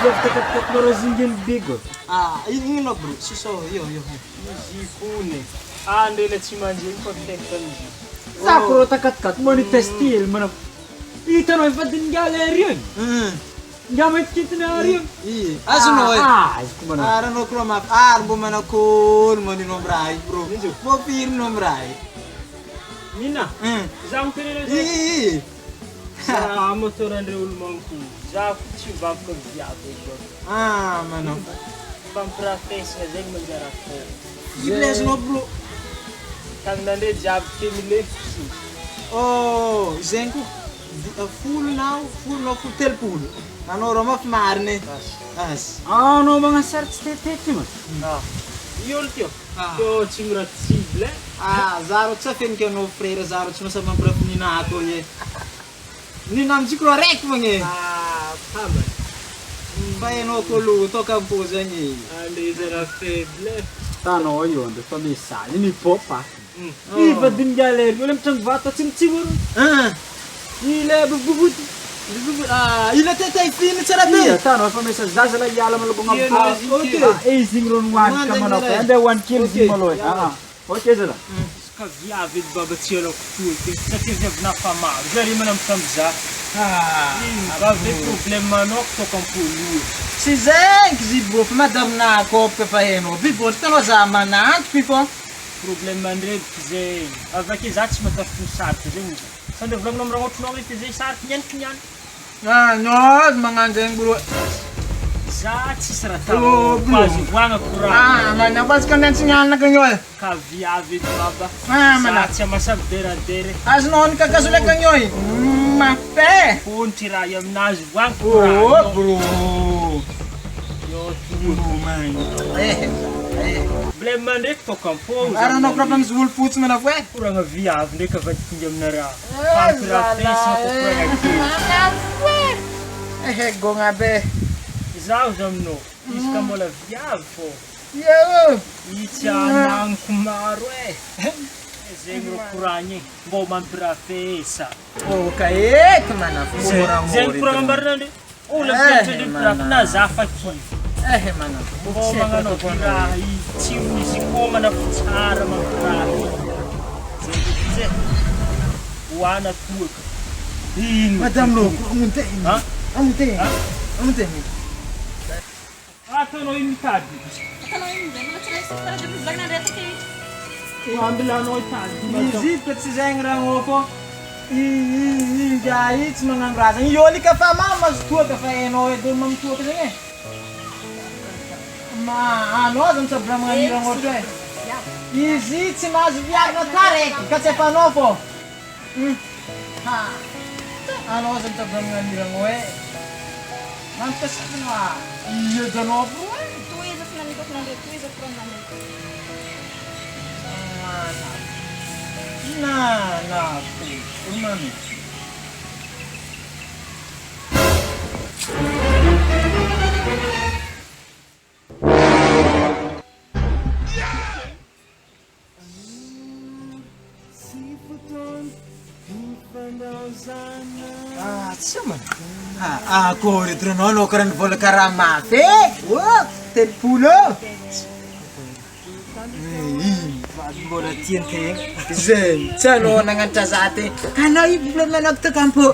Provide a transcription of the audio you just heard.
Dia dekat-dekat Morozingin Bigo. Ini no bro, suso, yo. Jikune. Ande le tsy manjeny fa teknoloji. Sakuro dekat-dekat mau di testil mana. Itu no fadin galerion. Gamit kita na rion. Asuno eh. Itu mana. Ara no kroma, arbo mana kun mani no brai bro. Mo pir no brai. Mina. Zaho tenena za motorandreo olo manko. Za tsy vavaka viavy eto. Mano. Fampirafesina zegny manjara atao. Iblesno bro. Tagnanandre jiaby kely lefy. Oh, zenko full now, full telpulo. Ano mafy mariny. As. No mga sarts tete mas. Iolo teo. Teo tsy miraty cible. Zaro tsy afeniko anao frère zaro tsy masama mampirafy ninako ye. Ninamtsiko araiky magne. Tama. Fa enao kolo toka mpo zany. Ande zara faible. Tano io ande fa messaggi ni popa. Fadin galeri, olha macam vata cim-cimur. Ile bubut. Ile tetay fini tsara be. Iya, tano fa messaggi zaza la yala malubong ang okay. Zingron wan kamano pa. Ande 1 kill zimaloy. Okay zala. Ska viavy baba tsy alako toy. Satria viavy nafamaro. Zary manam tamza. Bavy problème manok toka ampolo. Si zenk zibro fa madamna kopka fa heno. Bibot tano za mananty fo. Problème andreky zegny. Avake za tsy matafy sarika zegny. Sandre volagninao am'raha ohatranao hoe zay sarika niany. No, magnano zegny bro. Za tsisy raha tao. Azo voagna courant. Manapasy ka nantsignalina kanyo eh. Ka viavy edy baba. Mana. Za tsy amasaby deradere. Azonao ny kakasola kanyo eh. Mafe. Fontry raha io aminazy voagna courant. Oh bro. Yo problème ndraiky toka ampôgno. Aranao problème zolo fotsy mana fo eh. Koragna viavy ndraiky avadikinga amina raha. Fampirafesina kokoragna kely. Gongna be. Zaho zaminao. Izy ka mbola viavy fô. Yo. Itsy anagniko maro eh. Zegny ro koragny mbô mampirafesa. Ka eky mana fo Zegny koragna ambarinandre. Ola fiatrandre pirafy na za fa kivy. Mana. Mbô magnano raha tsy misy komana fo tsara mampiraha. Zegny hoana toaka. Ino? Madame Loko, amunte. Amunte. Ataonao ino mitady? Atanao ino zegny, tsy raha isy fara de zagna reto ke. Ambilanao itady. Izy ka tsy zegny raha ngô fô. Inga tsy magnano raha zegny. Iôly ka fa mazo toaka fa hainao edy mamitoaka zegny eh. Anao zany saby raha magnanira ngôtra eh. Izy tsy mahazo viavina taraiky ka tsy efanao fô. Anao zany saby raha magnanira ngô eh. Mantasakina. Iya janao bro eh. Tuiza finalika finalika, tuiza finalika. Nah, Mami. Siapa? Aku retronono keren vola karamate. Wah, terpulo. Bola tian kayak zen calo nangan casate karena ibu belum anak tekampu